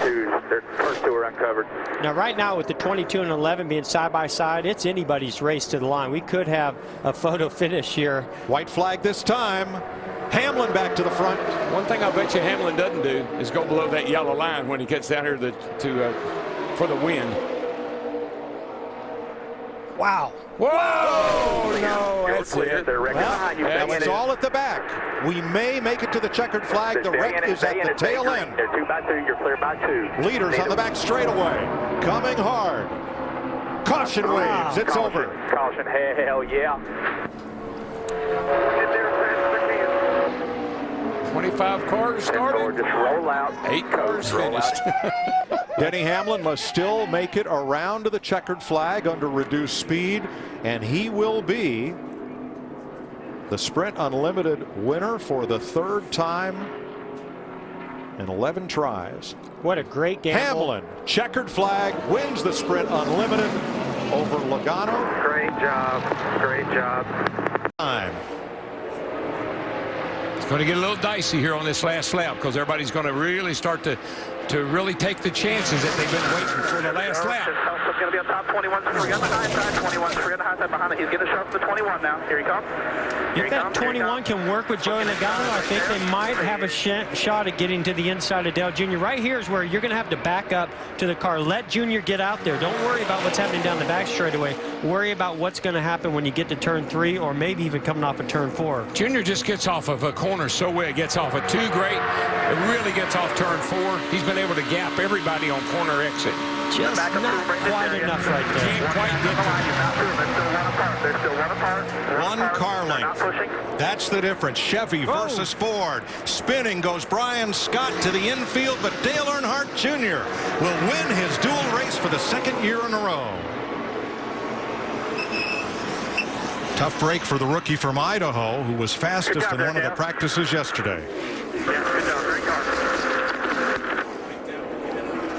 22s. Their first two are uncovered. Now, right now, with the 22 and 11 being side by side, it's anybody's race to the line. We could have a photo finish here. White flag this time. Hamlin back to the front. One thing I bet you Hamlin doesn't do is go below that yellow line when he gets down here for the win. Wow. Whoa! No, that's it. They're wrecking behind you. That was all at the back. We may make it to the checkered flag. The wreck is at the tail end. They're 2 by 2. You're clear by 2. Leaders on the back straightaway. Coming hard. Caution waves. It's over. Caution. Hell yeah. 25 cars started. Just roll out. 8 cars finished. Denny Hamlin must still make it around to the checkered flag under reduced speed, and he will be the Sprint Unlimited winner for the 3rd time in 11 tries. What a great gamble. Hamlin, checkered flag, wins the Sprint Unlimited over Logano. Great job. Great job. Time. It's going to get a little dicey here on this last lap because everybody's going to really start to really take the chances that they've been waiting for the last lap. It's going to be on top 21. Free on the high side. 21. Free on the high side behind it. He's getting a shot for the 21 now. Here he comes. If that 21 can work with Joey Logano, I think they might have a shot at getting to the inside of Dale Jr. Right here is where you're going to have to back up to the car. Let Jr. get out there. Don't worry about what's happening down the back straightaway. Worry about what's going to happen when you get to turn 3 or maybe even coming off of turn 4. Jr. just gets off of a corner so well. It gets off of 2 great. It really gets off turn 4. He's been able to gap everybody on corner exit. Just not quite enough right there. Can't quite get They're still one apart. One car length. That's the difference. Chevy versus Ford. Spinning goes Brian Scott to the infield, but Dale Earnhardt Jr. will win his dual race for the 2nd year in a row. Tough break for the rookie from Idaho, who was fastest in one of the practices yesterday.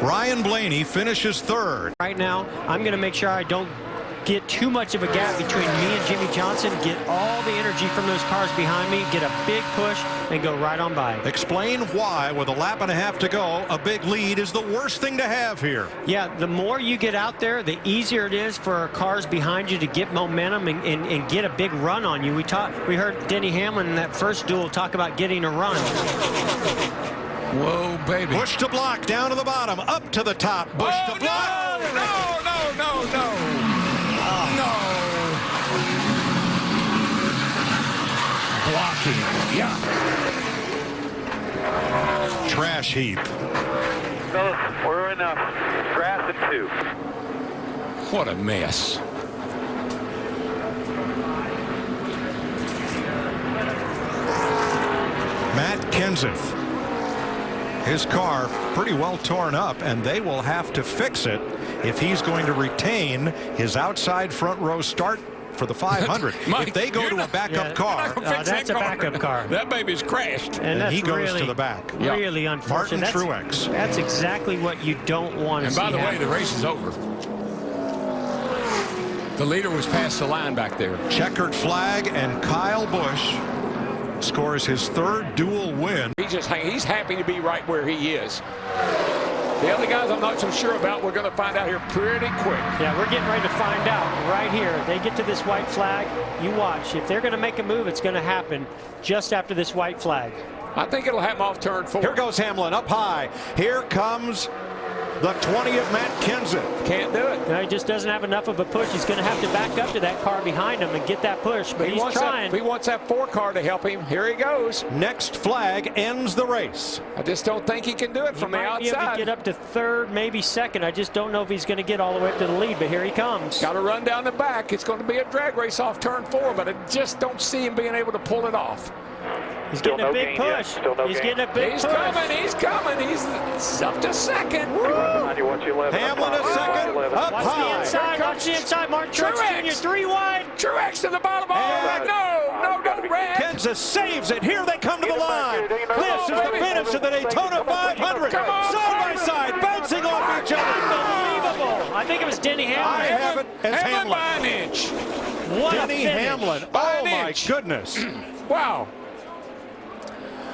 Ryan Blaney finishes 3rd. Right now, I'm going to make sure I don't get too much of a gap between me and Jimmy Johnson, get all the energy from those cars behind me, get a big push, and go right on by. Explain why, with a lap and a half to go, a big lead is the worst thing to have here. Yeah, the more you get out there, the easier it is for cars behind you to get momentum and get a big run on you. We heard Denny Hamlin in that first duel talk about getting a run. Whoa, baby. Bush to block, down to the bottom, up to the top. Bush to block. No. Blocking. Yeah. Trash heap. Fellas, we're enough. Grass and 2. What a mess. Matt Kenseth. His car pretty well torn up, and they will have to fix it if he's going to retain his outside front row start for the 500. Mike, if they go to a backup car, that's a backup car. That baby's crashed. And he goes really, to the back. Really unfortunate. Martin Truex. That's exactly what you don't want to see. And by the way, the race is over. The leader was past the line back there. Checkered flag, and Kyle Busch scores his 3rd dual win. He's happy to be right where he is. The other guys I'm not so sure about, we're going to find out here pretty quick. Yeah, we're getting ready to find out right here. They get to this white flag. You watch. If they're going to make a move, it's going to happen just after this white flag. I think it'll happen off turn 4. Here goes Hamlin up high. Here comes the 20 of Matt Kenseth. Can't do it. No, he just doesn't have enough of a push. He's going to have to back up to that car behind him and get that push, but he's trying. He wants that 4 car to help him. Here he goes. Next flag ends the race. I just don't think he can do it from the outside. He might be able to get up to 3rd, maybe 2nd. I just don't know if he's going to get all the way up to the lead, but here he comes. Got to run down the back. It's going to be a drag race off turn 4, but I just don't see him being able to pull it off. He's getting a big push. He's getting a big push. He's coming. He's up to 2nd. Hamlin a 2nd. Up Watch high. the inside. Watch the inside. Martin Truex Jr. 3 wide. Truex to the bottom. No, Red. Kenseth saves it. Here they come to the line. This is the finish of the Daytona 500. Side by side, bouncing off each other. Unbelievable. I think it was Denny Hamlin. I have it as Hamlin. By an inch. What Denny Hamlin. Oh, my goodness. Wow.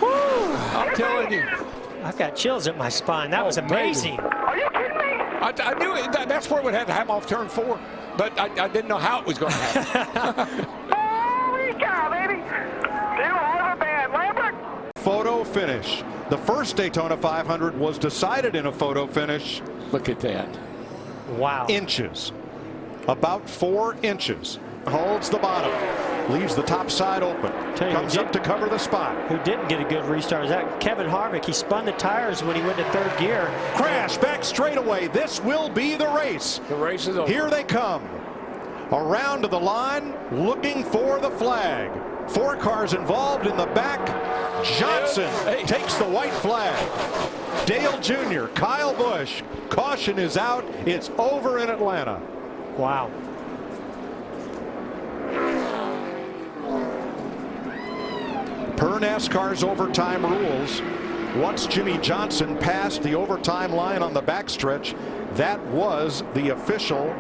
I'm telling you. I've got chills at my spine. That was amazing. Are you kidding me? I knew it, that's where we'd have to have off turn 4, but I didn't know how it was going to happen. Holy cow, baby. Duel over band. Lambert. Photo finish. The first Daytona 500 was decided in a photo finish. Look at that. Wow. Inches. About 4 inches. Holds the bottom. Leaves the top side open. Comes up to cover the spot. Who didn't get a good restart is that Kevin Harvick. He spun the tires when he went to 3rd gear. Crash back straightaway. This will be the race. The race is over. Here they come. Around to the line, looking for the flag. 4 cars involved in the back. Johnson takes the white flag. Dale Jr., Kyle Busch. Caution is out. It's over in Atlanta. Wow. Per NASCAR's overtime rules, once Jimmy Johnson passed the overtime line on the backstretch, that was the official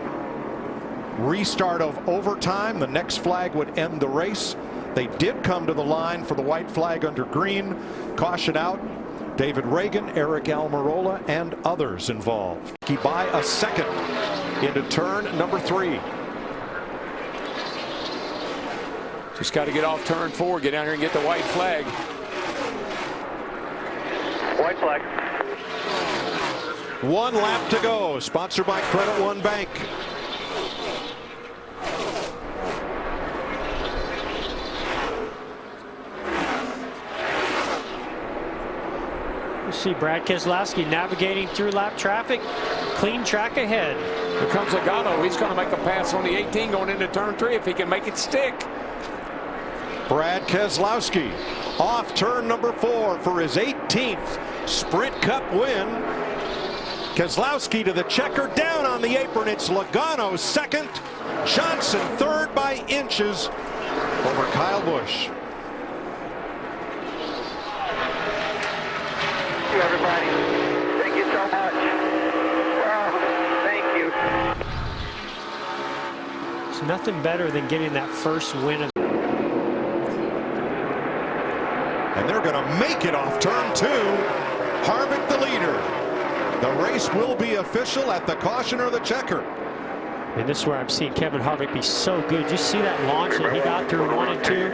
restart of overtime. The next flag would end the race. They did come to the line for the white flag under green. Caution out. David Reagan, Eric Almirola, and others involved. He by a second into turn number 3. Just got to get off turn 4, get down here and get the white flag. White flag. 1 lap to go. Sponsored by Credit One Bank. You see Brad Keselowski navigating through lap traffic. Clean track ahead. Here comes Logano. He's going to make a pass on the 18 going into turn 3 if he can make it stick. Brad Keselowski off turn number 4 for his 18th Sprint Cup win. Keselowski to the checker, down on the apron. It's Logano second, Johnson third by inches over Kyle Busch. Thank you, everybody. Thank you so much. Oh, thank you. It's nothing better than getting that first win of. And they're going to make it off turn 2. Harvick the leader. The race will be official at the caution or the checker. And this is where I'm seeing Kevin Harvick be so good. You see that launch that he got through 1 and 2.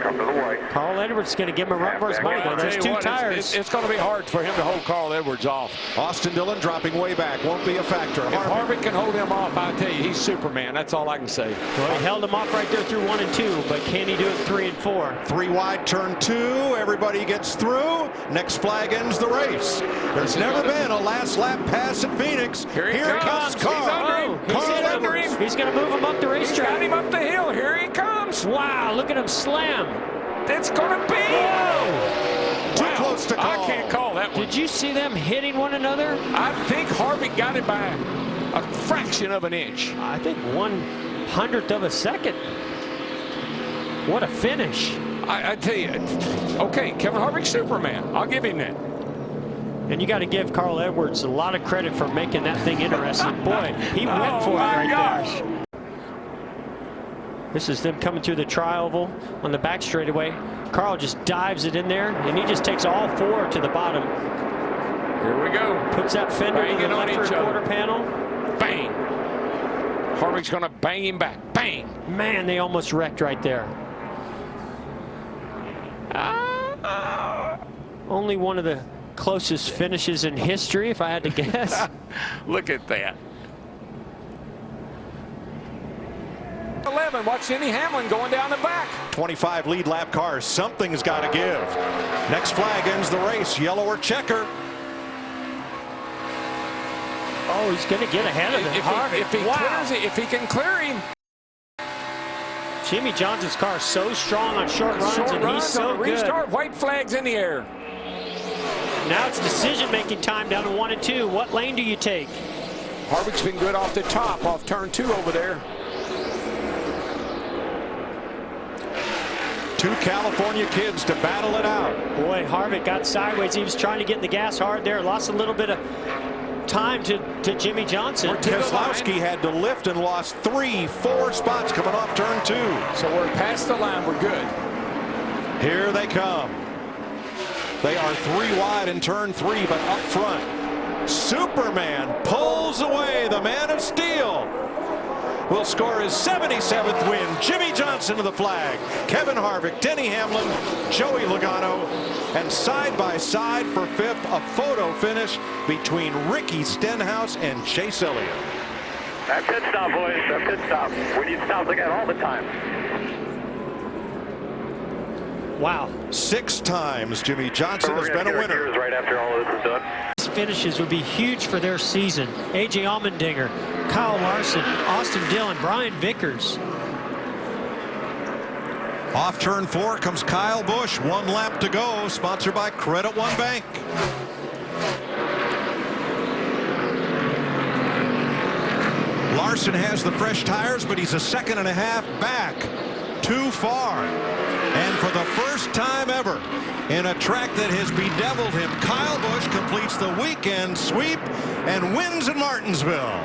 Carl Edwards is going to give him a run for his money. There's 2 tires. It's going to be hard for him to hold Carl Edwards off. Austin Dillon dropping way back. Won't be a factor. If Harvick can hold him off, I tell you, he's Superman. That's all I can say. Well, he held him off right there through 1 and 2, but can he do it 3 and 4? 3 wide turn 2. Everybody gets through. Next flag ends the race. There's never been a last lap pass at Phoenix. Here he comes. Carl. He's under him. He's under him. He's going to move him up the racetrack. Got him up the hill. Here he comes. Wow, look at him slam. It's going to be. Whoa. Too close to call. I can't call that one. Did you see them hitting one another? I think Harvick got it by a fraction of an inch. I think 1/100th of a second. What a finish. I tell you, okay, Kevin Harvick, Superman. I'll give him that. And you got to give Carl Edwards a lot of credit for making that thing interesting. Boy, he went for it right there. This is them coming through the tri-oval on the back straightaway. Carl just dives it in there, and he just takes all 4 to the bottom. Here we go. Puts that fender to the left rear quarter panel. Bang. Harvick's going to bang him back. Bang. Man, they almost wrecked right there. Only one of the closest finishes in history, if I had to guess. Look at that. 11. Watch Denny Hamlin going down the back. 25 lead lap cars. Something's got to give. Next flag ends the race. Yellow or checker. Oh, he's going to get ahead of him. If he can clear him. Jimmy Johnson's car is so strong on short runs, and he's so good. Restart. White flags in the air. Now it's decision-making time down to 1 and 2. What lane do you take? Harvick's been good off the top, off turn 2 over there. 2 California kids to battle it out. Boy, Harvick got sideways. He was trying to get in the gas hard there. Lost a little bit of time to Jimmy Johnson. Keselowski had to lift and lost 3-4 spots coming off turn 2. So we're past the line. We're good. Here they come. They are 3 wide in turn 3, but up front, Superman pulls away. The man of steel will score his 77th win. Jimmy Johnson to the flag. Kevin Harvick, Denny Hamlin, Joey Logano, and side by side for 5th, a photo finish between Ricky Stenhouse and Chase Elliott. That's good stuff, boys. That's good stuff. We need stops like that all the time. Wow. 6 times Jimmy Johnson has been a winner. Right after all of this is done. These finishes would be huge for their season. A.J. Allmendinger, Kyle Larson, Austin Dillon, Brian Vickers. Off turn 4 comes Kyle Busch. 1 lap to go. Sponsored by Credit One Bank. Larson has the fresh tires, but he's a 2.5 back. Too far. And for the first time ever in a track that has bedeviled him, Kyle Busch completes the weekend sweep and wins in Martinsville.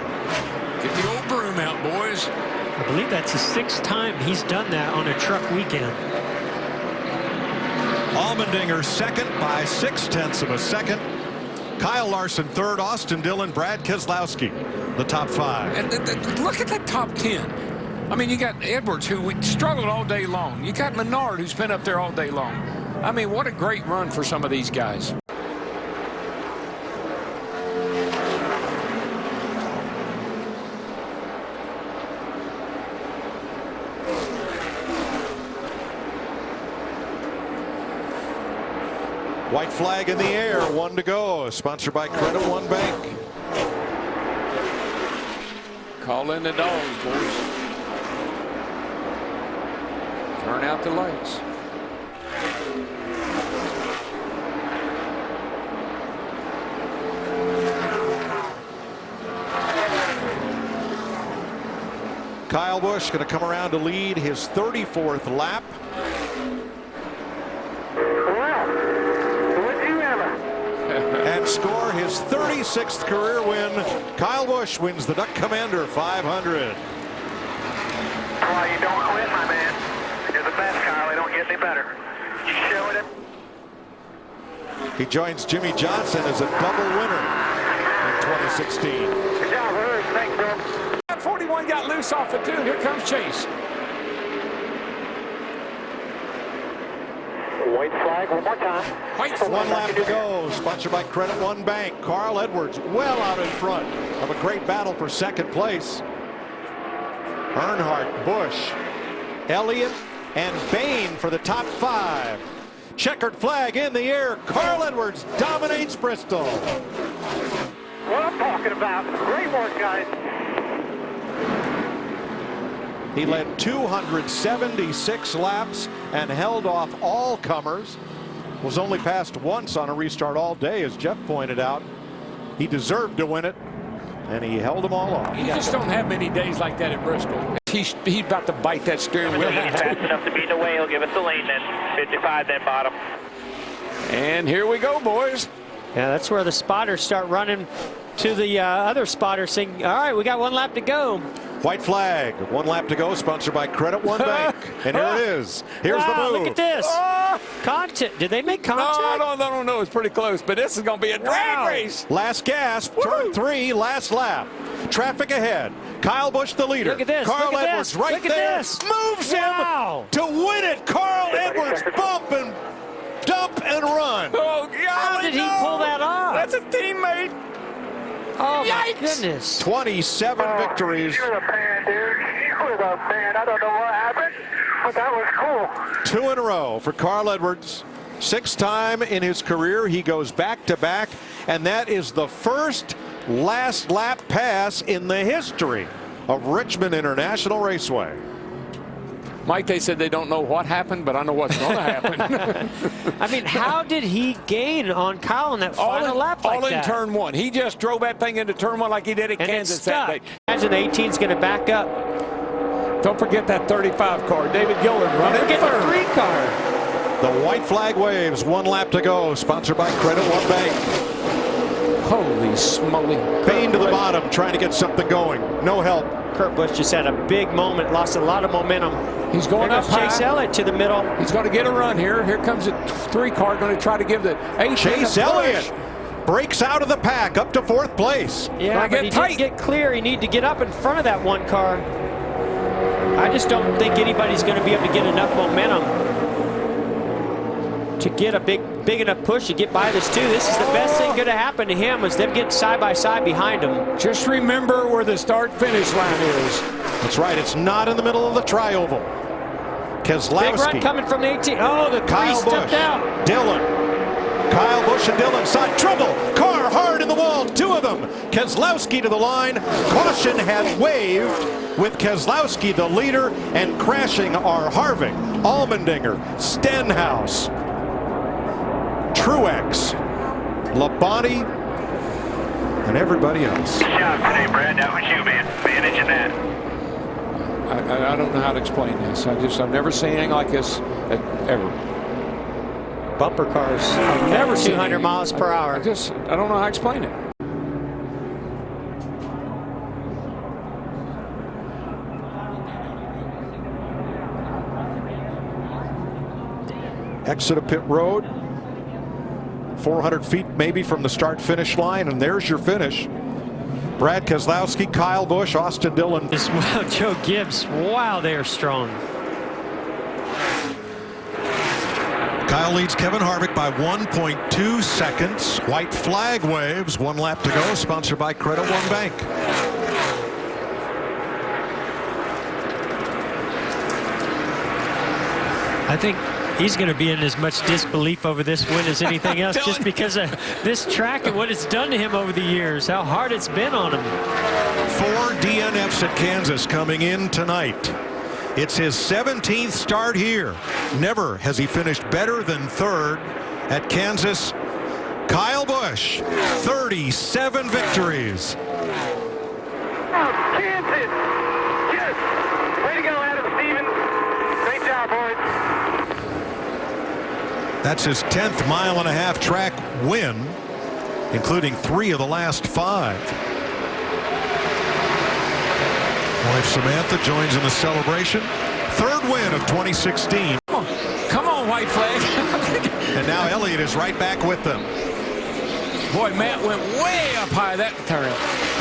Get the old broom out, boys. I believe that's the 6th time he's done that on a truck weekend. Allmendinger 2nd by 0.6 of a second. Kyle Larson 3rd. Austin Dillon, Brad Keselowski, the top 5. And look at that top 10. I mean, you got Edwards, who we struggled all day long. You got Menard, who's been up there all day long. I mean, what a great run for some of these guys. White flag in the air, 1 to go. Sponsored by Credit One Bank. Call in the dogs, boys. Turn out the lights. Kyle Busch going to come around to lead his 34th lap. And score his 36th career win. Kyle Busch wins the Duck Commander 500. Well, you don't quit, my man. You're the best, Kyle. They don't get any better. You showed it. He joins Jimmy Johnson as a double winner in 2016. Good job, Bruce. Thanks, bro. That 41 got loose off the 2. Here comes Chase. White flag one more time. White flag. 1 lap to go. Sponsored by Credit One Bank. Carl Edwards well out in front of a great battle for 2nd place. Earnhardt, Busch, Elliott, and Bain for the top 5. Checkered flag in the air. Carl Edwards dominates Bristol. What I'm talking about. Great work, guys. He led 276 laps and held off all comers. Was only passed once on a restart all day, as Jeff pointed out. He deserved to win it, and he held them all off. You just don't have many days like that at Bristol. He's about to bite that steering wheel. Fast enough to beat the way. He'll give us the lane then. 55 then bottom. And here we go, boys. Yeah, that's where the spotters start running to the other spotter saying, all right, we got 1 lap to go. White flag, 1 lap to go, sponsored by Credit One Bank. And here it is. Here's wow, the move. look at this. Contact. Did they make contact? No, I don't know. It's pretty close, but this is going to be a drag race. Last gasp, turn 3, last lap. Traffic ahead. Kyle Busch the leader. Look at this. Carl look at Edwards this. right look there. At this. Moves wow. him to win it. Carl Edwards bump and dump and run. Oh, God. How did he pull that off? That's a teammate. Oh, my Yikes. goodness. 27 victories. You're the man, dude. You're the man. I don't know what happened, but that was cool. 2 in a row for Carl Edwards. 6th time in his career. He goes back to back, and that is the first last lap pass in the history of Richmond International Raceway. Mike, they said they don't know what happened, but I know what's going to happen. I mean, how did he gain on Kyle in that final lap like all that? in turn 1. He just drove that thing into turn 1 like he did at and Kansas that day. Imagine the 18's going to back up. Don't forget that 35 car. David Gillen running Forget third. the 3 car. The white flag waves. 1 lap to go. Sponsored by Credit One Bank. Holy smoly. Bain to the bottom, trying to get something going. No help. Kurt Busch just had a big moment, lost a lot of momentum. He's going up high. Chase Elliott to the middle. He's going to get a run here. Here comes a 3 car going to try to give the 8. Chase Elliott breaks out of the pack up to 4th place. Yeah, but he didn't get clear. He needed to get up in front of that 1 car. I just don't think anybody's going to be able to get enough momentum to get a big enough push to get by this 2. This is the best thing going to happen to him, was them getting side by side behind him. Just remember where the start-finish line is. That's right. It's not in the middle of the tri-oval. Keselowski. Big run coming from the 18. Oh, the 3 Kyle stepped Busch. out. Dylan. Kyle Busch and Dylan side trouble. Car hard in the wall. 2 of them. Keselowski to the line. Caution has waved with Keselowski the leader, and crashing are Harvick, Allmendinger, Stenhouse, Truex, Labonte, and everybody else. Good job today, Brad. That was you, man. Managing that. I don't know how to explain this. I've never seen anything like this ever. Bumper cars. I've never seen 200 miles per hour. I don't know how to explain it. Exit of pit road. 400 feet maybe from the start-finish line, and there's your finish. Brad Keselowski, Kyle Busch, Austin Dillon. Wow, Joe Gibbs. Wow, they are strong. Kyle leads Kevin Harvick by 1.2 seconds. White flag waves. 1 lap to go. Sponsored by Credit One Bank. I think he's going to be in as much disbelief over this win as anything else, just because of this track and what it's done to him over the years, how hard it's been on him. 4 DNFs at Kansas coming in tonight. It's his 17th start here. Never has he finished better than 3rd at Kansas. Kyle Busch, 37 victories. Kansas! Yes! Way to go, Adam Stevens. Great job, boys. That's his 10th mile-and-a-half track win, including 3 of the last 5. Wife Samantha joins in the celebration. 3rd win of 2016. Come on, white flag. And now Elliott is right back with them. Boy, Matt went way up high that turn.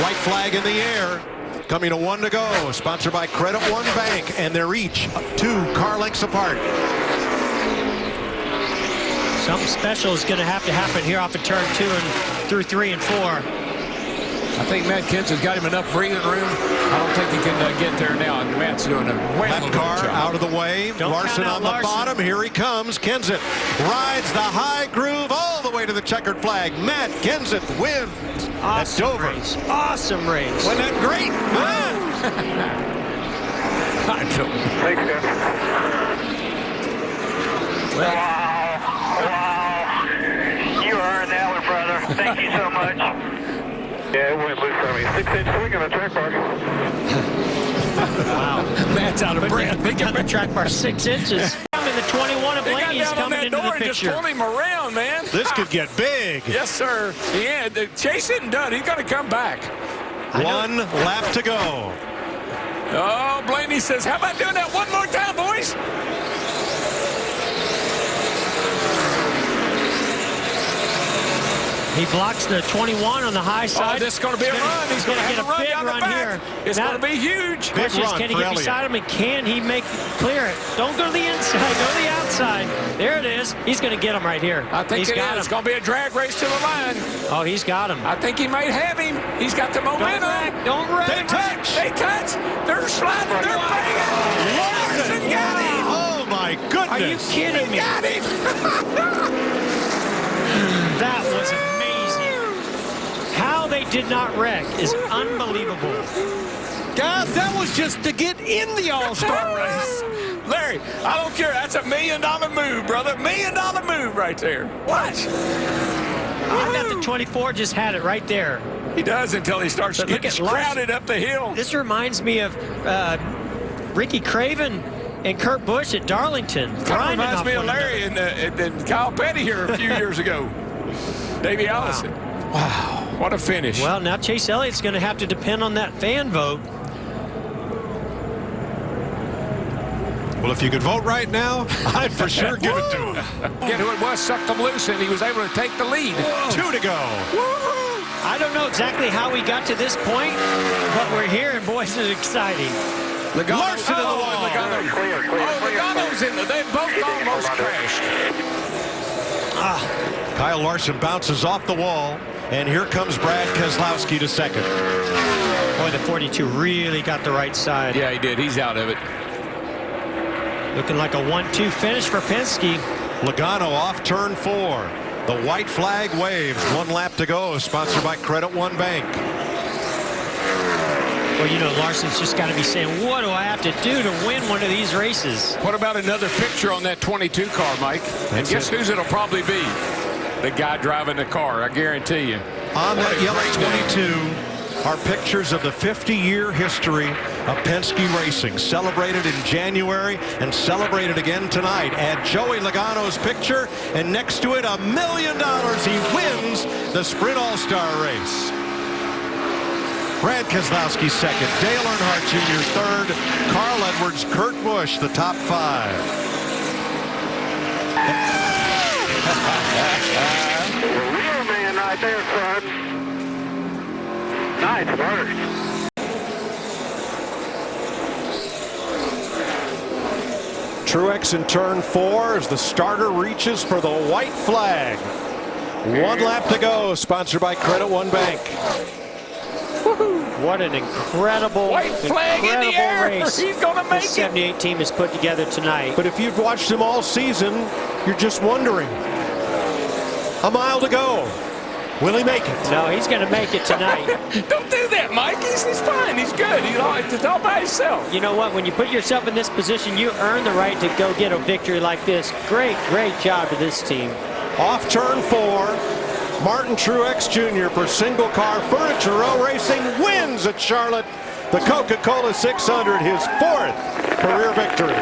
White flag in the air. Coming to 1 to go. Sponsored by Credit One Bank. And they're each 2 car lengths apart. Something special is going to have to happen here off of turn 2 and through 3 and 4. I think Matt Kenseth's got him enough breathing room. I don't think he can get there now. And Matt's doing a Left car out of the way. Larson on the bottom. Here he comes. Kenseth rides the high groove all the way to the checkered flag. Matt Kenseth wins at Dover. Race. Awesome race. Wasn't that great? Thanks, guys. Wow. You earned that one, brother. Thank you so much. Yeah, it went loose on me. 6-inch swing on the track bar. Wow. Matt's out of breath. They got the track bar 6 inches. In the 21 of Blaney's coming into the picture. Just pulled him around, man. This could get big. Yes, sir. Yeah, the chase isn't done. He's going to come back. 1 lap to go. Oh, Blaney says, how about doing that one more time, boys? He blocks the 21 on the high side. Oh, this is going to be a run. He's going to get have a run big down the run back. here. It's going to be huge. Big Question is, run can he for get Elliott. beside him, and can he clear it? Don't go to the inside. Go to the outside. There it is. He's going to get him right here. I think he's got it's him. going to be a drag race to the line. Oh, he's got him. I think he might have him. He's got the momentum. Don't wreck. They touch. They touch. They're sliding. They're banging. Larson got him. Oh, my goodness. Are you kidding me? Got him. That was amazing. How they did not wreck is unbelievable. Guys, that was just to get in the All-Star race. Larry, I don't care. That's $1 million move, brother. $1 million move right there. Watch. I got the 24, just had it right there. He does until he starts But getting crowded up the hill. This reminds me of Ricky Craven and Kurt Busch at Darlington. Kind of reminds me of Larry and Kyle Petty here a few years ago. Davey Allison. Wow. What a finish. Well, now Chase Elliott's going to have to depend on that fan vote. Well, if you could vote right now, I'd for sure give it to him. Get who it was, sucked him loose, and he was able to take the lead. 2 to go. I don't know exactly how we got to this point, but we're here, and boys, it's exciting. Lagano's into the wall. Clear. Lagano's in there. They both almost crashed. Kyle Larson bounces off the wall, and here comes Brad Keselowski to second. Boy, the 42 really got the right side. Yeah, he did. He's out of it. Looking like a 1-2 finish for Penske. Logano off turn 4. The white flag waves. 1 lap to go. Sponsored by Credit One Bank. Well, you know, Larson's just got to be saying, what do I have to do to win one of these races? What about another picture on that 22 car, Mike? And guess whose it'll probably be? The guy driving the car, I guarantee you. On that yellow 22 are pictures of the 50-year history of Penske Racing, celebrated in January and celebrated again tonight. Add Joey Logano's picture, and next to it, $1 million. He wins the Sprint All-Star race. Brad Keselowski second, Dale Earnhardt Jr. third, Carl Edwards, Kurt Busch, the top 5. Real man right there, son. Nice work. Truex in turn 4 as the starter reaches for the white flag. 1 lap to go, sponsored by Credit One Bank. What an incredible, White flag in the air. race He's gonna make the 78 team has put together tonight. But if you've watched him all season, you're just wondering. A mile to go. Will he make it? No, he's going to make it tonight. Don't do that, Mike. He's fine. He's good. He's all by himself. You know what? When you put yourself in this position, you earn the right to go get a victory like this. Great job to this team. Off turn 4. Martin Truex Jr. for Single Car Furniture Row Racing wins at Charlotte. The Coca-Cola 600, his 4th career victory.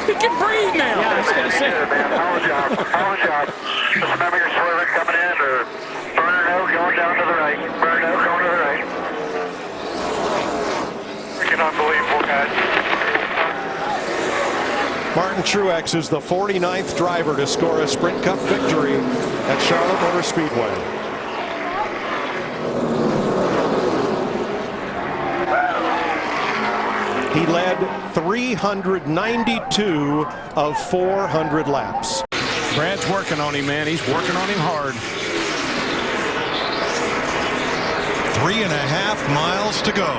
He can breathe now. Yeah, I was going to say. Man, hell job. Just remember your swerving coming in, or burner no going down to the right. Burner no going to the right. Freaking unbelievable, guys. Martin Truex is the 49th driver to score a Sprint Cup victory at Charlotte Motor Speedway. He led 392 of 400 laps. Brad's working on him, man. He's working on him hard. 3.5 miles to go.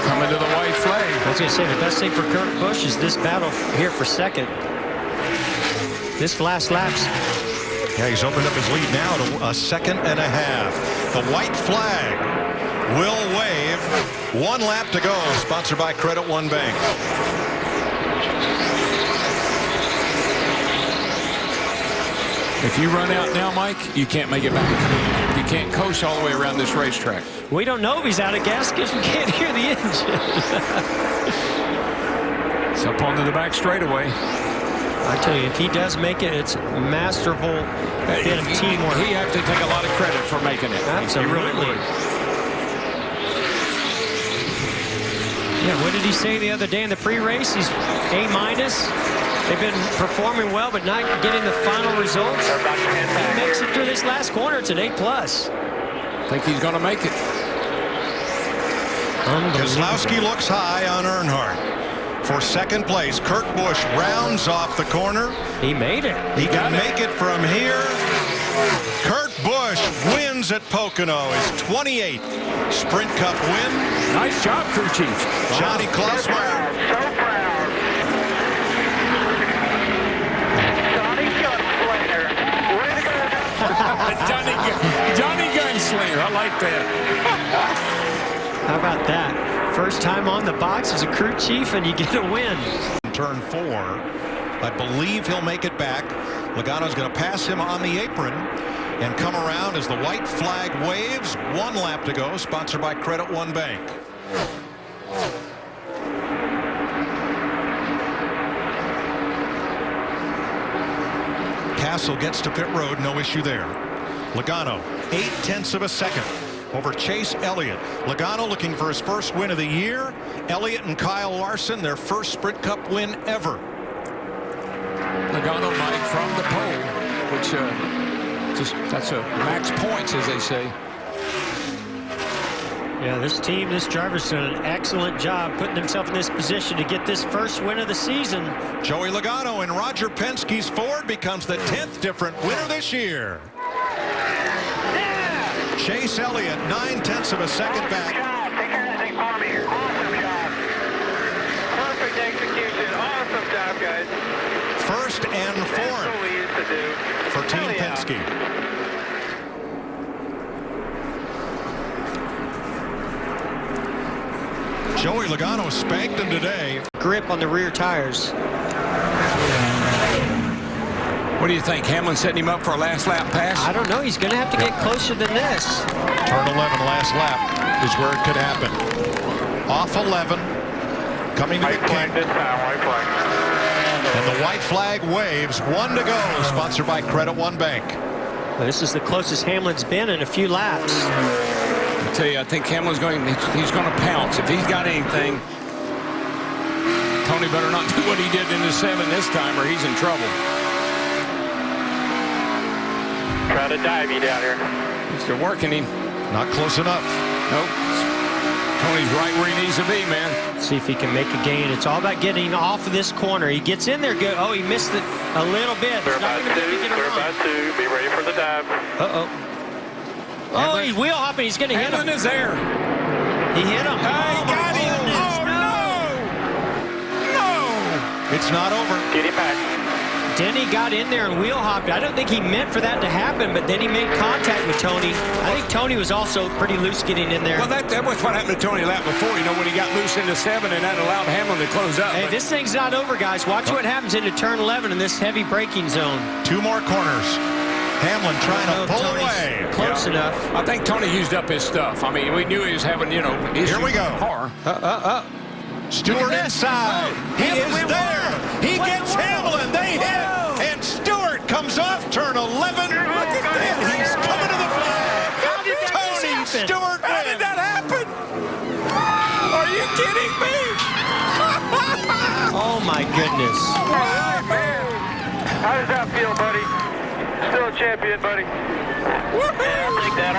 Coming to the white flag. I was going to say, the best thing for Kurt Busch is this battle here for second. This last lap's. Yeah, he's opened up his lead now to 1.5 seconds. The white flag will wave. 1 lap to go, sponsored by Credit One Bank. If you run out now, Mike, you can't make it back. You can't coast all the way around this racetrack. We don't know if he's out of gas because we can't hear the engine. It's up onto the back straightaway. I tell you, if he does make it, it's masterful bit of teamwork. He have to take a lot of credit for making it. Absolutely. He really would. Yeah, what did he say the other day in the pre-race? He's A-. They've been performing well, but not getting the final results. If he makes it through this last corner, it's an A+. I think he's going to make it. Keselowski looks high on Earnhardt. For second place, Kurt Busch rounds off the corner. He made it. He can make it from here. Kurt Busch wins at Pocono, his 28th Sprint Cup win. Nice job, crew chief. Johnny Klausmeyer. So proud. Johnny Gunslinger. Way to go. Johnny Gunslinger. I like that. How about that? First time on the box as a crew chief, and you get a win. Turn 4. I believe he'll make it back. Logano's going to pass him on the apron and come around as the white flag waves. 1 lap to go, sponsored by Credit One Bank. Castle gets to pit road, no issue there. Logano, 0.8 of a second. over Chase Elliott. Logano looking for his first win of the year. Elliott and Kyle Larson, their first Sprint Cup win ever. Logano might from the pole, which that's a max points, as they say. Yeah, this team, this driver's done an excellent job putting himself in this position to get this first win of the season. Joey Logano in Roger Penske's Ford becomes the 10th different winner this year. Yeah! Chase Elliott, 9/10 of a second back. Job. Take care of that thing for me. Awesome job. Perfect execution. Awesome job, guys. First and That's fourth what we used to do. for Team Hell yeah. Penske. Joey Logano spanked him today. Grip on the rear tires. What do you think? Hamlin setting him up for a last lap pass? I don't know. He's going to have to get closer than this. Turn 11, last lap is where it could happen. Off 11, coming to the White flag kick. this time. White flag. And the white flag waves. 1 to go. Sponsored by Credit One Bank. Well, this is the closest Hamlin's been in a few laps. I tell you, I think Hamlin's he's going to pounce. If he's got anything, Tony better not do what he did in the 7 this time or he's in trouble. Try to dive you down here. They're working him. Not close enough. Nope. Tony's right where he needs to be, man. See if he can make a gain. It's all about getting off of this corner. He gets in there good. Oh, he missed it a little bit. Clear It's not by gonna two. be able to get Clear around. by 2. Be ready for the dive. Uh-oh. Oh, he's wheel hopping. He's going to hit Hamlin him. is there. He hit him. Hey, Oh, got my him. goodness, Oh, no. It's not over. Get him back. Denny got in there and wheel hopped. I don't think he meant for that to happen, but then he made contact with Tony. I think Tony was also pretty loose getting in there. Well, that was what happened to Tony lap before, you know, when he got loose into 7 and that allowed Hamlin to close up. Hey, But this thing's not over, guys. Watch what happens into turn 11 in this heavy braking zone. 2 more corners. Hamlin trying to pull Tony's away. close enough. I think Tony used up his stuff. I mean, we knew he was having, you know, issues Here we go. with the car. Stewart inside. He is there. He gets Hamlin. They hit. And Stewart comes off turn 11. Look at that. And he's coming to the flag. How did that just Tony happen? Stewart How did wins. that happen? Are you kidding me? Oh, my goodness. All right, man. How does that feel, buddy? Still a champion, buddy. Yeah, I'll take that.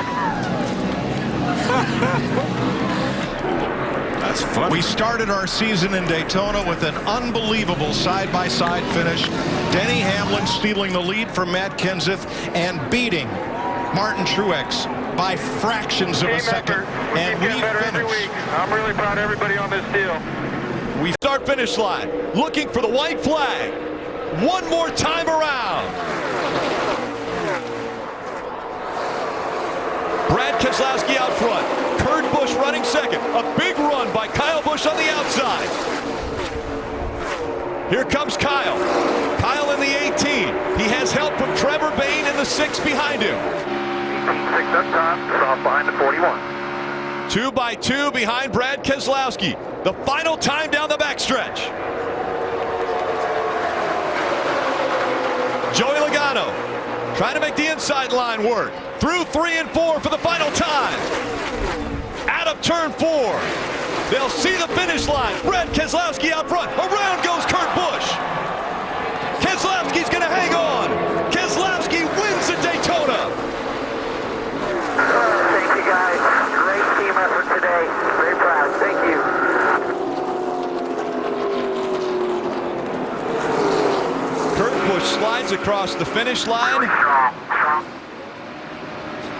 That's fun. We started our season in Daytona with an unbelievable side-by-side finish. Denny Hamlin stealing the lead from Matt Kenseth and beating Martin Truex by fractions of a second. And keep getting better every week. I'm really proud of everybody on this deal. We start finish line, looking for the white flag. One more time around. Brad Keselowski out front. Kurt Busch running second. A big run by Kyle Busch on the outside. Here comes Kyle. Kyle in the 18. He has help from Trevor Bayne in the 6 behind him. 6 up top, off behind the 41. 2 by 2 behind Brad Keselowski. The final time down the backstretch. Joey Logano trying to make the inside line work. Through 3 and 4 for the final time. Out of turn 4. They'll see the finish line. Brad Keselowski out front. Around goes Kurt Busch. Keselowski's going to hang on. Keselowski wins at Daytona. Thank you, guys. Great team effort today. Very proud. Thank you. Kurt Busch slides across the finish line.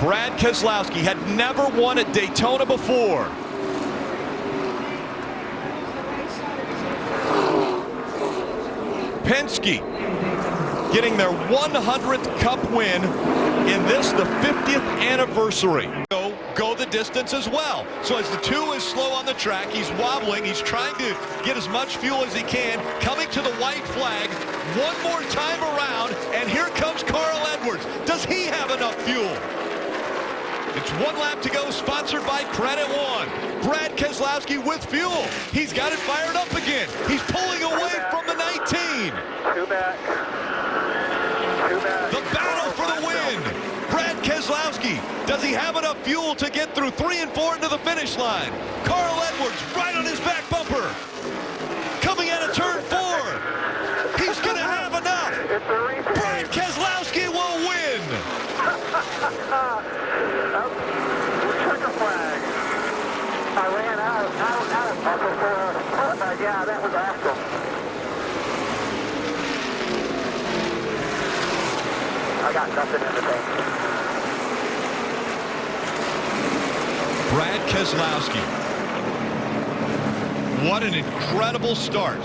Brad Keselowski had never won at Daytona before. Penske getting their 100th Cup win in this, the 50th anniversary. Go the distance as well. So as the 2 is slow on the track, he's wobbling. He's trying to get as much fuel as he can. Coming to the white flag. One more time around, and here comes Carl Edwards. Does he have enough fuel? It's 1 lap to go, sponsored by Credit One. Brad Keselowski with fuel. He's got it fired up again. He's pulling away from the 19. 2 back. 2 back. The battle for the win. Brad Keselowski Keselowski. Does he have enough fuel to get through 3 and 4 into the finish line? Carl Edwards right on his back bumper. Coming out of turn 4. He's going to have enough. Brad Keselowski will win. Checker flag. I ran out of yeah, that was awesome. I got nothing in the tank. Brad Keselowski. What an incredible start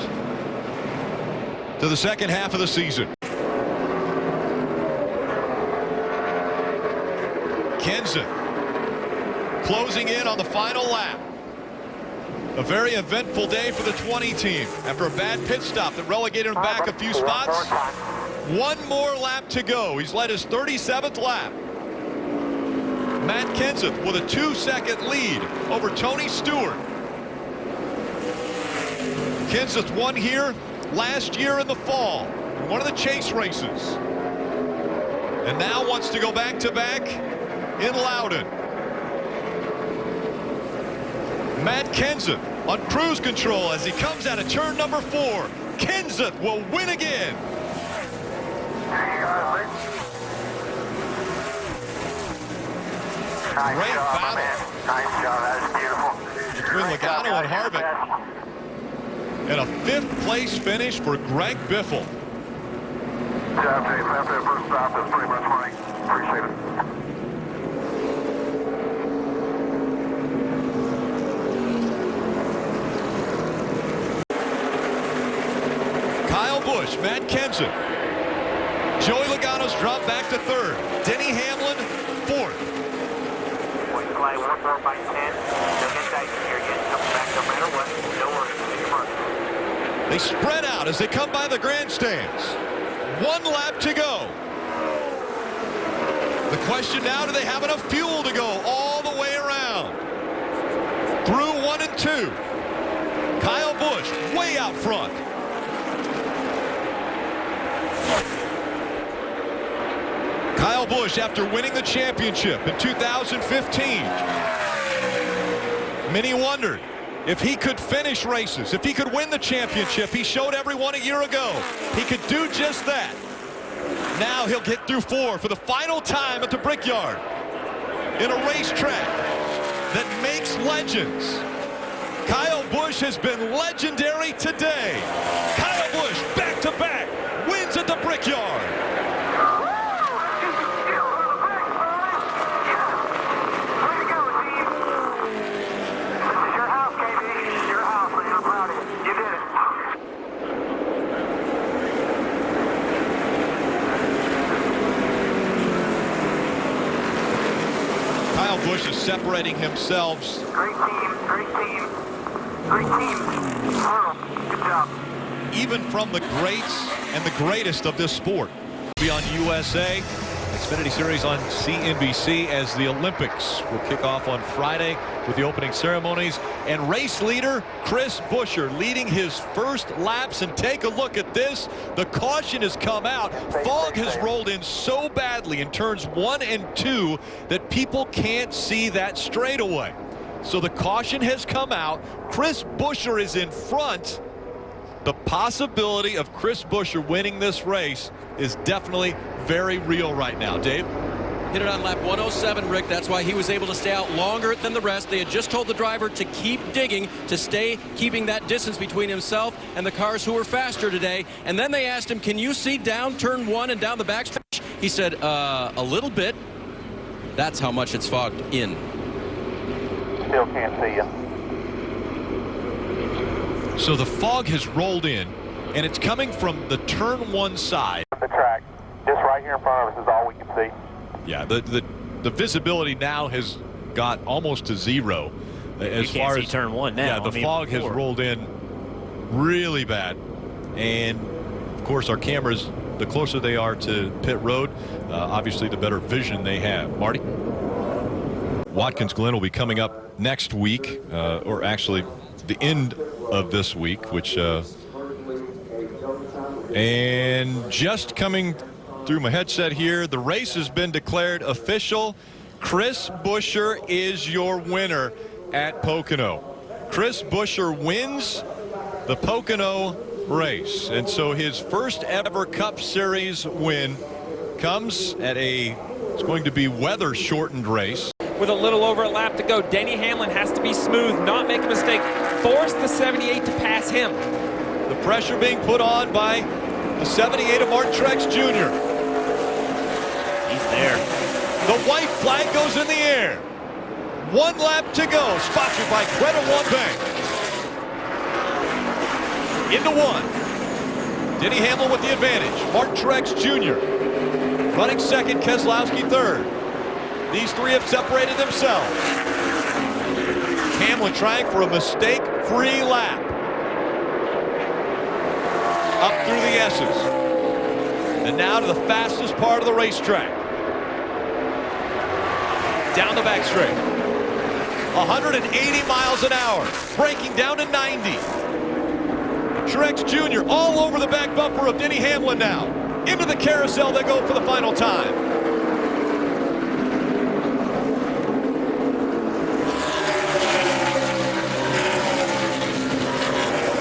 to the second half of the season. Kenseth closing in on the final lap. A very eventful day for the 20 team. After a bad pit stop that relegated him back a few spots, one more lap to go. He's led his 37th lap. Matt Kenseth with a 2-second lead over Tony Stewart. Kenseth won here last year in the fall in one of the chase races, and now wants to go back-to-back in Loudon. Matt Kenseth on cruise control as he comes out of turn number 4. Kenseth will win again. Great battle. Nice job, that is beautiful. Between Logano and Harvick. And a 5th place finish for Greg Biffle. Yeah, James, after that first stop, that's pretty much mine. Appreciate it. Kyle Busch, Matt Kenseth. Joey Logano's dropped back to 3rd. Denny Hamlin, 4th. Point fly 1-4 by 10. Don't get Dyson here again. Come back no matter what. No worries. Come on. They spread out as they come by the grandstands. 1 lap to go. The question now, do they have enough fuel to go all the way around? Through 1 and 2. Kyle Busch way out front. Kyle Busch, after winning the championship in 2015, many wondered if he could finish races, if he could win the championship. He showed everyone a year ago he could do just that. Now he'll get through 4 for the final time at the Brickyard in a racetrack that makes legends. Kyle Busch has been legendary today. Kyle Busch, back-to-back, wins at the Brickyard. Busch is separating himself. Great team, great team, great team. Good job. Even from the greats and the greatest of this sport. Be on USA, Xfinity Series on CNBC as the Olympics will kick off on Friday with the opening ceremonies. And race leader Chris Buescher leading his first laps. And take a look at this. The caution has come out. Fog has rolled in so badly in turns 1 and 2 that people can't see that straightaway. So the caution has come out. Chris Buescher is in front. The possibility of Chris Buescher winning this race is definitely very real right now. Dave? Hit it on lap 107, Rick. That's why he was able to stay out longer than the rest. They had just told the driver to keep digging, to stay keeping that distance between himself and the cars who were faster today. And then they asked him, can you see down turn 1 and down the backstretch? He said, a little bit. That's how much it's fogged in. Still can't see you. So the fog has rolled in, and it's coming from the turn 1 side. The track, just right here in front of us is all we can see. Yeah, the visibility now has got almost to 0 as far as turn 1 now. Yeah, the fog has rolled in really bad, and of course our cameras, the closer they are to pit road, obviously the better vision they have. Marty? Watkins Glen will be coming up next week, or actually the end of this week, which and just coming through my headset here, the race has been declared official. Chris Buescher is your winner at Pocono. Chris Buescher wins the Pocono race, and so his first ever Cup Series win comes at it's going to be weather shortened race. With a little over a lap to go, Denny Hamlin has to be smooth, not make a mistake, force the 78 to pass him. The pressure being put on by the 78 of Mart Jr. He's there. The white flag goes in the air. 1 lap to go, sponsored by Credit One Bank. Into 1. Denny Hamlin with the advantage. Mart Jr. running second, Keselowski third. These three have separated themselves. Hamlin trying for a mistake-free lap. Up through the S's. And now to the fastest part of the racetrack. Down the back straight. 180 miles an hour. Braking down to 90. Truex Jr. all over the back bumper of Denny Hamlin now. Into the carousel they go for the final time.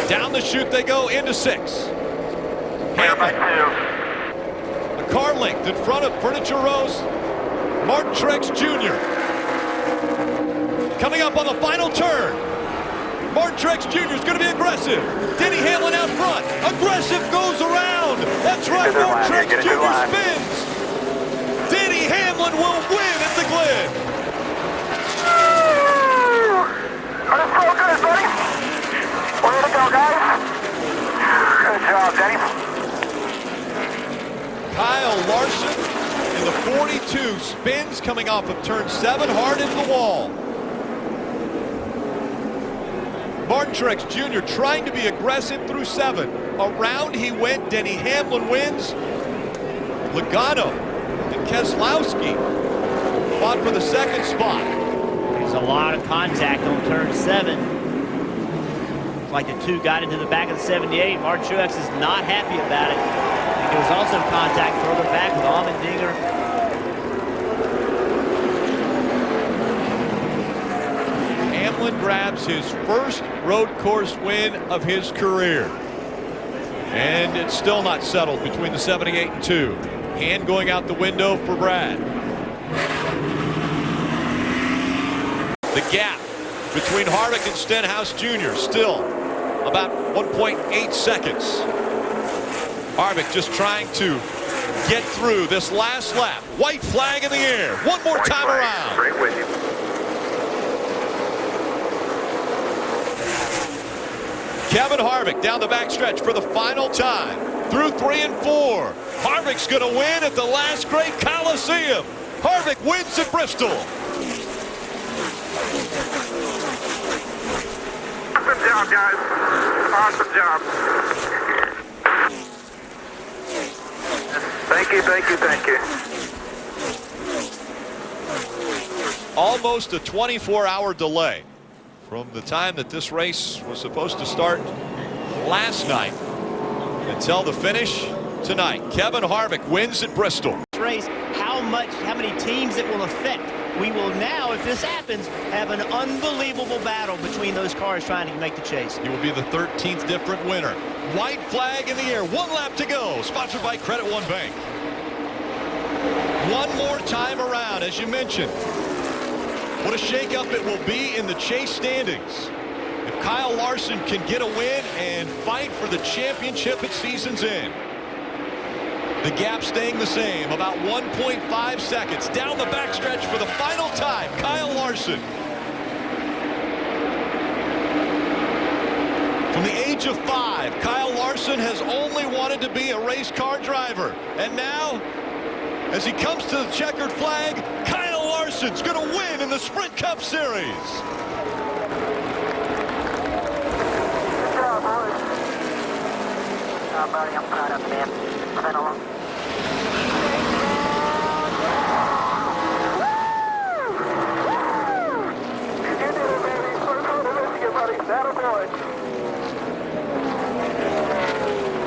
Down the chute they go into 6. Hamlin. A car length in front of Furniture Row's Martin Truex Jr. Coming up on the final turn. Martin Truex Jr. is going to be aggressive. Denny Hamlin out front. Aggressive goes around. That's right, Martin Truex Jr. spins. Denny Hamlin will win at the Glen. That's so good, buddy. Way to go, guys. Good job, Denny. Kyle Larson in the 42 spins coming off of turn 7 hard into the wall. Martin Truex Jr. trying to be aggressive through 7. Around he went. Denny Hamlin wins. Logano and Keselowski fought for the 2nd spot. There's a lot of contact on turn 7. Like the 2 got into the back of the 78. Mart Truex is not happy about it. And there was also contact further back with Allmendinger. Hamlin grabs his first road course win of his career. And it's still not settled between the 78 and 2. Hand going out the window for Brad. The gap between Harvick and Stenhouse Jr. still about 1.8 seconds. Harvick just trying to get through this last lap. White flag in the air. One more time around. Right with you. Kevin Harvick down the backstretch for the final time. Through 3 and 4. Harvick's going to win at the last great Coliseum. Harvick wins at Bristol. Awesome job, guys. Awesome job. Thank you, thank you, thank you. Almost a 24-hour delay from the time that this race was supposed to start last night until the finish tonight. Kevin Harvick wins at Bristol. Race, how many teams it will affect. We will now, if this happens, have an unbelievable battle between those cars trying to make the chase. He will be the 13th different winner. White flag in the air. 1 lap to go. Sponsored by Credit One Bank. One more time around, as you mentioned. What a shakeup it will be in the chase standings. If Kyle Larson can get a win and fight for the championship at season's end. The gap staying the same, about 1.5 seconds. Down the backstretch for the final time, Kyle Larson. From the age of 5, Kyle Larson has only wanted to be a race car driver. And now, as he comes to the checkered flag, Kyle Larson's going to win in the Sprint Cup Series. Good job, boys. Oh, buddy, I'm proud of you, man. It's been a long... You did it, baby. First one to Michigan, buddy. That'll do it.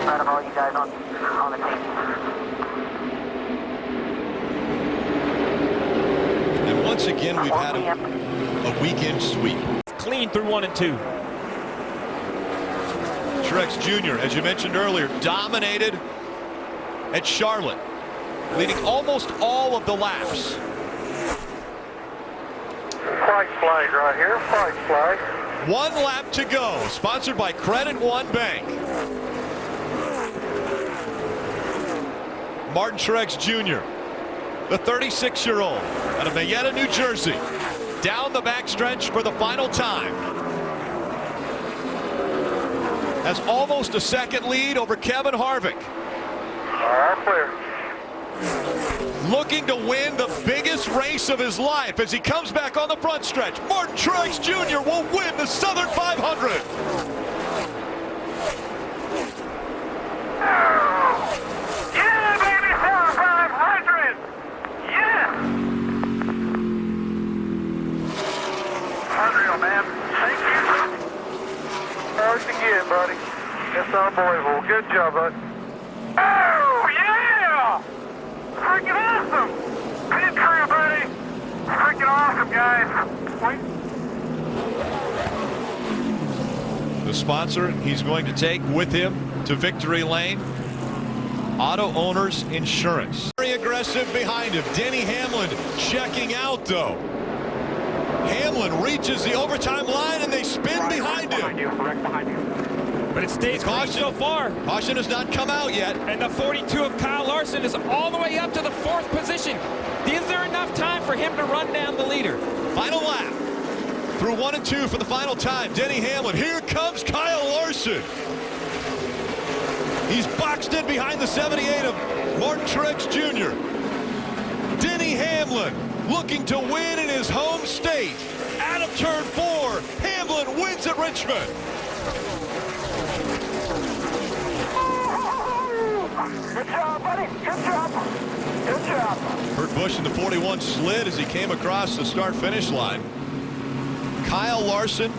Proud of all you guys on the team. And once again, we've had a weekend sweep. Clean through 1 and 2. Truex Jr., as you mentioned earlier, dominated at Charlotte, leading almost all of the laps. White flag right here, white flag. 1 lap to go, sponsored by Credit One Bank. Martin Truex Jr., the 36-year-old out of Marietta, New Jersey, down the backstretch for the final time. Has almost a second lead over Kevin Harvick. All clear. Looking to win the biggest race of his life as he comes back on the front stretch. Martin Truex Jr. will win the Southern 500. Yeah, baby, Southern 500. Yeah. Unreal, man. Thank you. Hard to get, buddy. That's unbelievable. Good job, bud. Oh, yeah! Freaking awesome! Pit crew, buddy! Freaking awesome, guys! The sponsor he's going to take with him to victory lane, Auto Owners Insurance. Very aggressive behind him. Denny Hamlin checking out, though. Hamlin reaches the overtime line and they spin behind him. But it stays clean so far. Caution has not come out yet. And the 42 of Kyle Larson is all the way up to the 4th position. Is there enough time for him to run down the leader? Final lap. Through 1 and 2 for the final time. Denny Hamlin. Here comes Kyle Larson. He's boxed in behind the 78 of Martin Truex Jr. Denny Hamlin looking to win in his home state. Out of turn 4, Hamlin wins at Richmond. Good job, buddy. Good job. Good job. Kurt Busch in the 41 slid as he came across the start-finish line. Kyle Larson,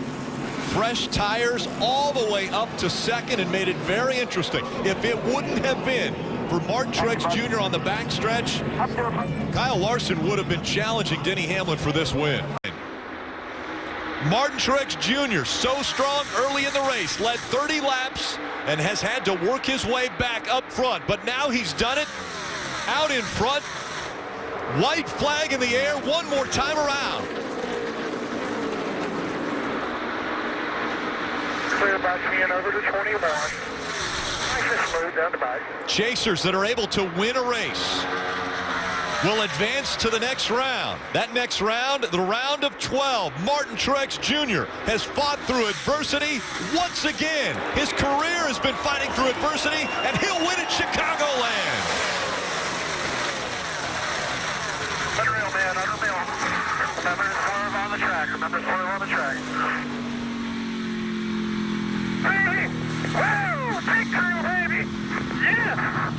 fresh tires all the way up to second and made it very interesting. If it wouldn't have been for Martin Truex Jr. on the backstretch, Kyle Larson would have been challenging Denny Hamlin for this win. Martin Truex Jr. so strong early in the race, led 30 laps and has had to work his way back up front. But now he's done it out in front. White flag in the air one more time around. Clear back in over to 21. Nice and smooth down the back. Chasers that are able to win a race will advance to the next round. That next round, the round of 12. Martin Truex Jr. has fought through adversity once again. His career has been fighting through adversity, and he'll win at Chicagoland. Unreal, man, unreal. Remember to swerve on the track. Remember to swerve on the track. Baby! Woo! Big crew, baby! Yeah!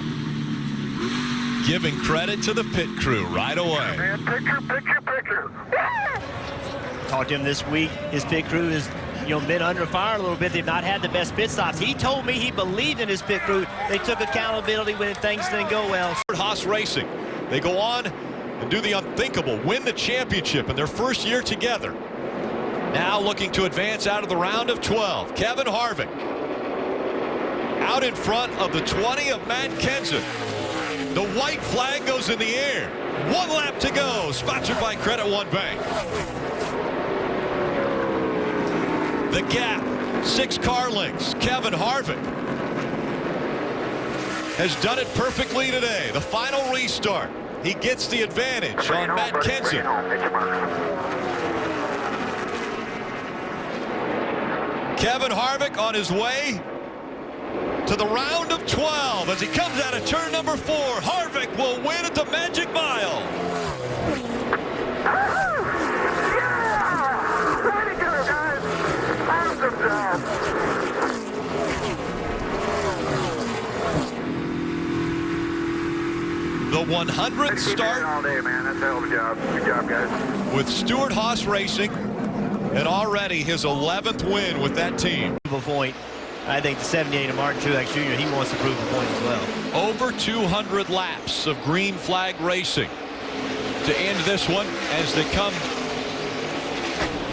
Giving credit to the pit crew right away. Man, picture. Talked to him this week. His pit crew has, been under fire a little bit. They've not had the best pit stops. He told me he believed in his pit crew. They took accountability when things didn't go well. Haas Racing. They go on and do the unthinkable, win the championship in their first year together. Now looking to advance out of the round of 12. Kevin Harvick out in front of the 20 of Matt Kenseth. The white flag goes in the air. 1 lap to go, sponsored by Credit One Bank. The gap, 6 car lengths. Kevin Harvick has done it perfectly today. The final restart. He gets the advantage on Matt Kenseth. Kevin Harvick on his way to the round of 12 as he comes out of turn number 4. Harvick will win at the Magic Mile. Yeah! Way to go, guys! Awesome job! The 100th start all day, man. That's a hell of a job. Good job, guys. with Stewart Haas Racing, and already his 11th win with that team. Point. I think the 78 of Martin Truex Jr., he wants to prove the point as well. Over 200 laps of green flag racing. to end this one as they come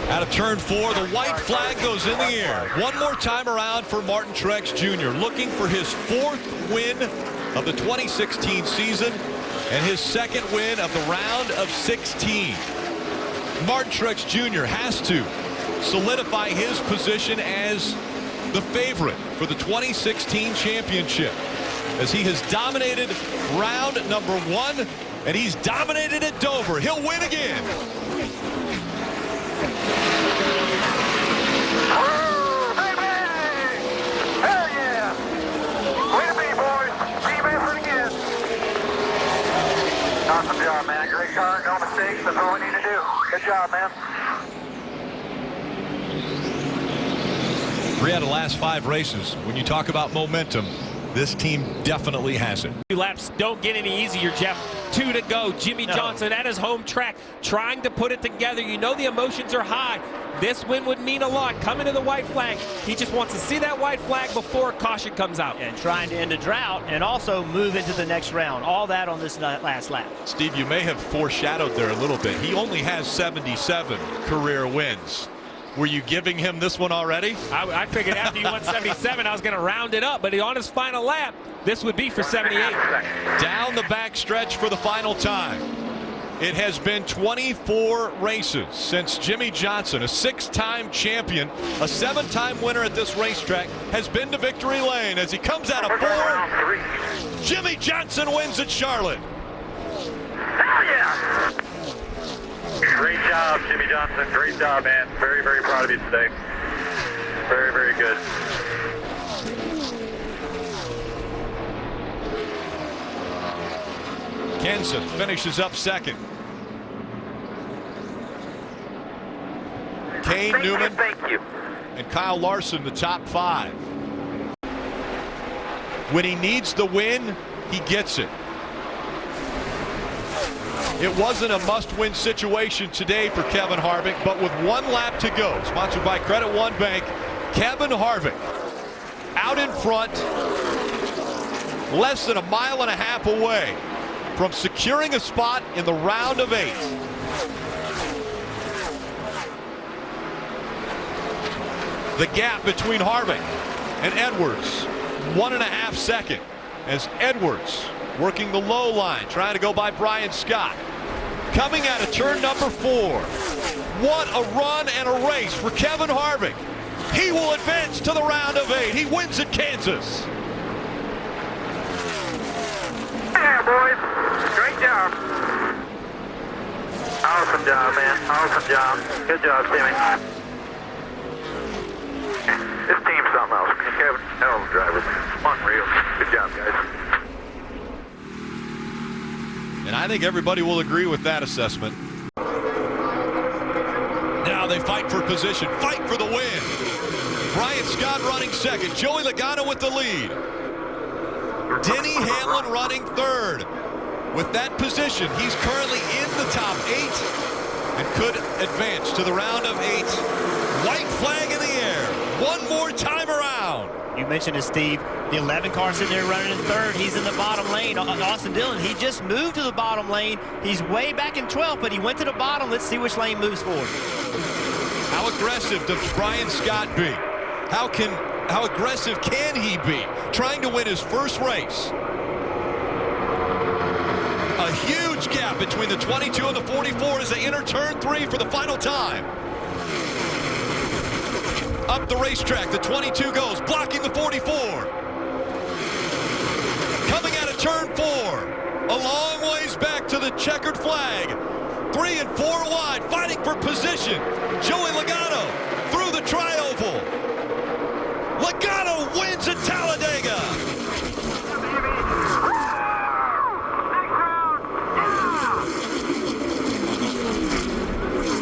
out of turn 4. The white flag goes in the air. One more time around for Martin Truex Jr. looking for his 4th win of the 2016 season and his 2nd win of the round of 16. Martin Truex Jr. has to solidify his position as the favorite for the 2016 championship, as he has dominated round number 1 and he's dominated at Dover. He'll win again. Woo, baby! Hell yeah! Way to be, boys. Team effort again. Awesome job, man. Great car, no mistakes. That's all we need to do. Good job, man. 3 out of the last 5 races. When you talk about momentum, this team definitely has it. Laps don't get any easier, Jeff. 2 to go. Jimmy Johnson at his home track trying to put it together. You know the emotions are high. This win would mean a lot. Coming to the white flag, he just wants to see that white flag before caution comes out. And trying to end a drought and also move into the next round. All that on this last lap. Steve, you may have foreshadowed there a little bit. He only has 77 career wins. Were you giving him this one already? I figured after he won 77, I was going to round it up. But on his final lap, this would be for 78. Down the back stretch for the final time. It has been 24 races since Jimmy Johnson, a 6-time champion, a 7-time winner at this racetrack, has been to victory lane. As he comes out of 4, Jimmy Johnson wins at Charlotte. Hell yeah! Great job, Jimmy Johnson. Great job, man. Very, very proud of you today. Very, very good. Kenseth finishes up 2nd. Kane, Newman, Thank you. and Kyle Larson, the top 5. When he needs the win, he gets it. It wasn't a must-win situation today for Kevin Harvick, but with 1 lap to go, sponsored by Credit One Bank, Kevin Harvick out in front, less than 1.5 miles away from securing a spot in the round of 8. The gap between Harvick and Edwards, 1.5 seconds, as Edwards working the low line, trying to go by Brian Scott. Coming out of turn number 4. What a run and a race for Kevin Harvick. He will advance to the round of 8. He wins at Kansas. Yeah, boys. Great job. Awesome job, man. Awesome job. Good job, Timmy. This team's something else. Kevin, hell of a driver. Unreal. Good job, guys. And I think everybody will agree with that assessment. Now they fight for position, fight for the win. Brian Scott running 2nd, Joey Logano with the lead. Denny Hamlin running 3rd. With that position, he's currently in the top 8 and could advance to the round of 8. White flag in the air. One more time around. You mentioned it, Steve. The 11 car sitting there running in 3rd. He's in the bottom lane. Austin Dillon, he just moved to the bottom lane. He's way back in 12th, but he went to the bottom. Let's see which lane moves forward. How aggressive does Brian Scott be? How aggressive can he be trying to win his first race? A huge gap between the 22 and the 44 as they enter turn 3 for the final time. Up the racetrack, the 22 goes, blocking the 44. Coming out of turn 4, a long ways back to the checkered flag. 3 and 4 wide, fighting for position. Joey Logano through the tri-oval. Logano wins at Talladega.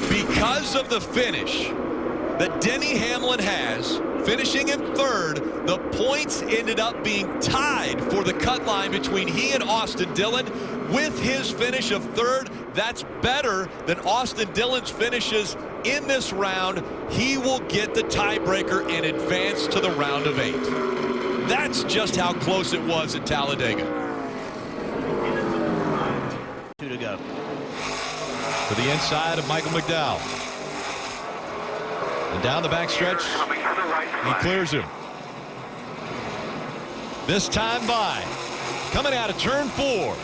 Because of the finish that Denny Hamlin has, finishing in 3rd, the points ended up being tied for the cut line between he and Austin Dillon. With his finish of 3rd, that's better than Austin Dillon's finishes in this round. He will get the tiebreaker and advance to the round of 8. That's just how close it was at Talladega. 2 to go. to the inside of Michael McDowell. And down the backstretch, he clears him. This time by, coming out of turn 4.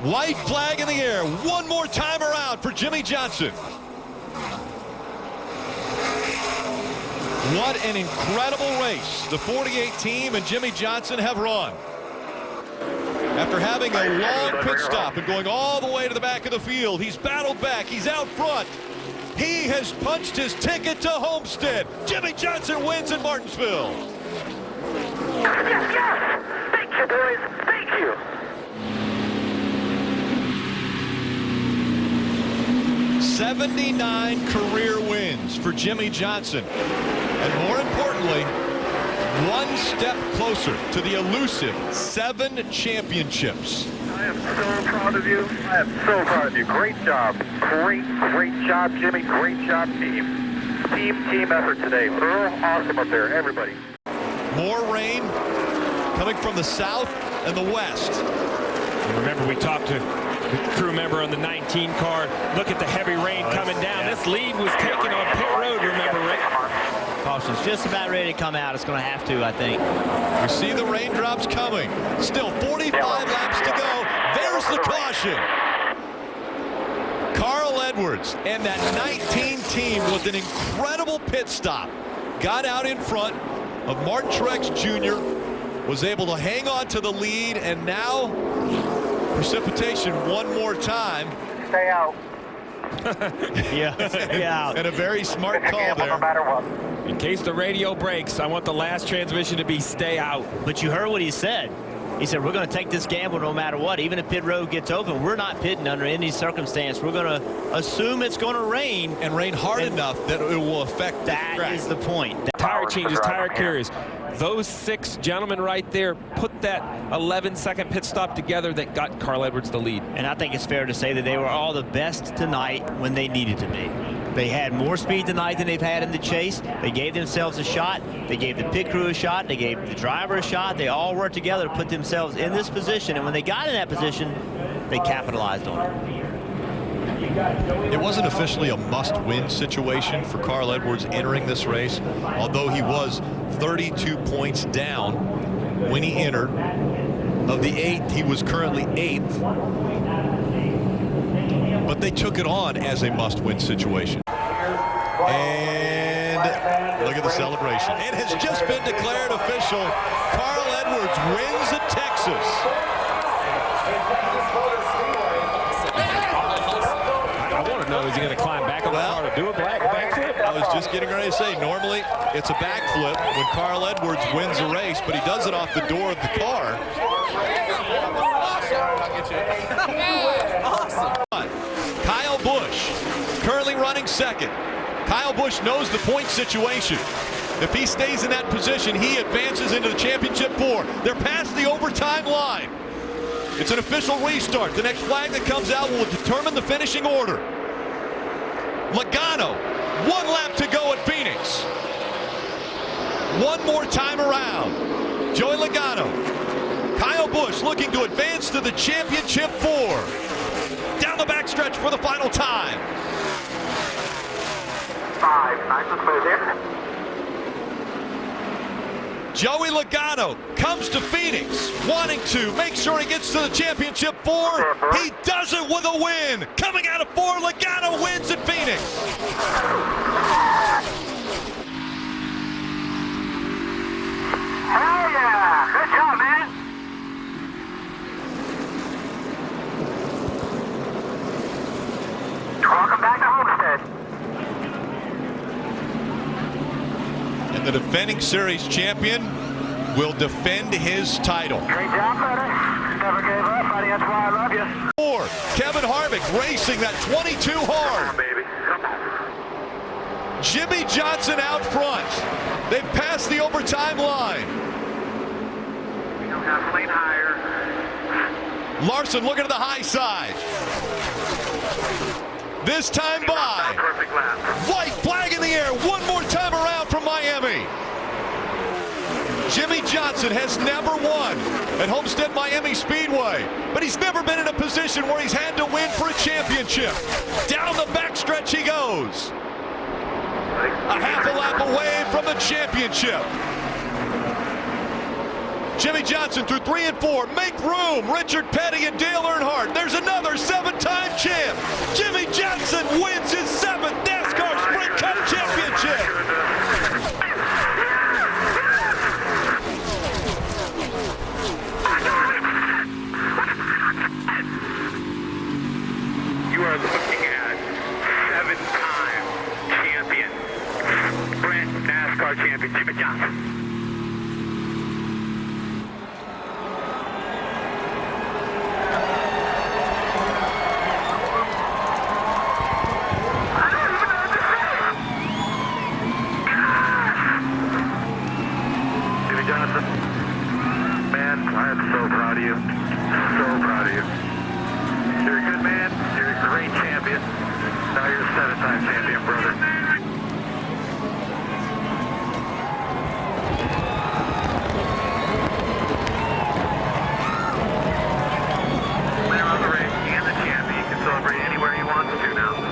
White flag in the air. One more time around for Jimmie Johnson. What an incredible race the 48 team and Jimmie Johnson have run. After having a long pit stop and going all the way to the back of the field, he's battled back. He's out front. He has punched his ticket to Homestead. Jimmie Johnson wins in Martinsville. Yes, yes! Thank you, boys. Thank you. 79 career wins for Jimmie Johnson. And more importantly, one step closer to the elusive 7 championships. I am so proud of you. I am so proud of you. Great job. Great job, Jimmie. Great job, team. Team effort today. Earl, awesome up there, everybody. More rain coming from the south and the west. And remember, we talked to the crew member on the 19 car. Look at the heavy rain coming down. This lead was taken on pit road, remember, Rick? Caution's just about ready to come out. It's going to have to, I think. We see the raindrops coming. Still 45 laps to go. There's the caution. Carl Edwards and that 19 team with an incredible pit stop got out in front of Mart Truex Jr., was able to hang on to the lead, and now precipitation one more time. Stay out. Yeah. And a very smart call there. No matter what. In case the radio breaks, I want the last transmission to be stay out. But you heard what he said. He said, we're going to take this gamble no matter what. Even if pit road gets open, we're not pitting under any circumstance. We're going to assume it's going to rain. And rain hard enough that it will affect that. The track. Is the point. Tire changes, tire carriers. Those 6 gentlemen right there put that 11-second pit stop together that got Carl Edwards the lead. And I think it's fair to say that they were all the best tonight when they needed to be. They had more speed tonight than they've had in the chase. They gave themselves a shot. They gave the pit crew a shot. They gave the driver a shot. They all worked together to put themselves in this position. And when they got in that position, they capitalized on it. It wasn't officially a must-win situation for Carl Edwards entering this race, although he was 32 points down when he entered. Of the 8, he was currently 8th. But they took it on as a must-win situation. And look at the celebration. It has just been declared official. Carl Edwards wins at Texas. I want to know, is he going to climb back on the car to do a backflip? I was just getting ready to say, normally it's a backflip when Carl Edwards wins a race, but he does it off the door of the car. Kyle Busch currently running second. Kyle Busch knows the point situation. If he stays in that position, he advances into the championship 4. They're past the overtime line. It's an official restart. The next flag that comes out will determine the finishing order. Logano, 1 lap to go at Phoenix. One more time around. Joey Logano. Kyle Busch looking to advance to the championship 4. Down the backstretch for the final time. 5, nice and smooth here. Joey Logano comes to Phoenix, wanting to make sure he gets to the championship 4. He does it with a win. Coming out of 4, Logano wins at Phoenix. Hell yeah! Good job, man. Welcome back to Homestead. And the defending series champion will defend his title. Great job, brother. Never gave up, buddy. That's why I love you. 4, Kevin Harvick racing that 22 hard. Baby. Jimmie Johnson out front. They've passed the overtime line. Lean higher. Larson looking to the high side. This time by. Perfect lap. White flag in the air. One more time around from Miami. Jimmy Johnson has never won at Homestead Miami Speedway, but he's never been in a position where he's had to win for a championship. Down the backstretch he goes. A half a lap away from the championship. Jimmy Johnson through 3 and 4. Make room. Richard Petty and Dale Earnhardt. There's another 7-time champ. Jimmy Johnson wins his 7th NASCAR Sprint Cup championship. You are looking at 7-time champion, Sprint NASCAR champion, Jimmy Johnson. Man, I am so proud of you. So proud of you. You're a good man. You're a great champion. Now you're a 7-time champion, brother. Winner of the race and the champion. You can celebrate anywhere you want to now.